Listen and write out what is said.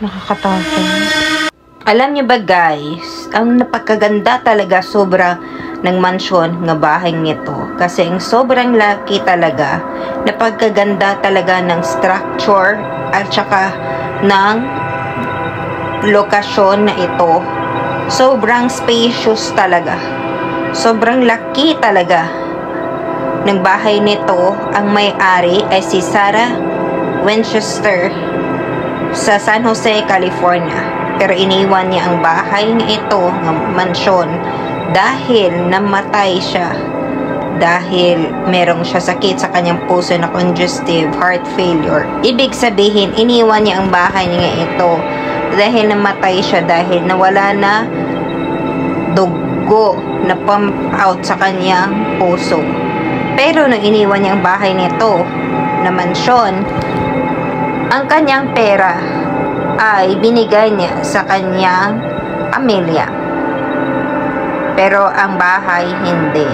Nakakatakot. Alam niyo ba guys, ang napakaganda talaga sobra ng mansyon nga bahay nito. Kasi ang sobrang laki talaga, napagkaganda talaga ng structure at saka ng lokasyon na ito. Sobrang spacious talaga. Sobrang laki talaga ng bahay nito. Ang may-ari ay si Sarah Winchester sa San Jose, California. Pero iniwan niya ang bahay niya ito, ng mansyon, dahil namatay siya. Dahil merong siya sakit sa kanyang puso na congestive heart failure. Ibig sabihin, iniwan niya ang bahay niya ito dahil namatay siya, dahil nawala na dugo na pump out sa kanyang puso. Pero nung iniwan niya ang bahay nito na mansyon, ang kanyang pera ay binigay niya sa kanyang pamilya. Pero ang bahay hindi.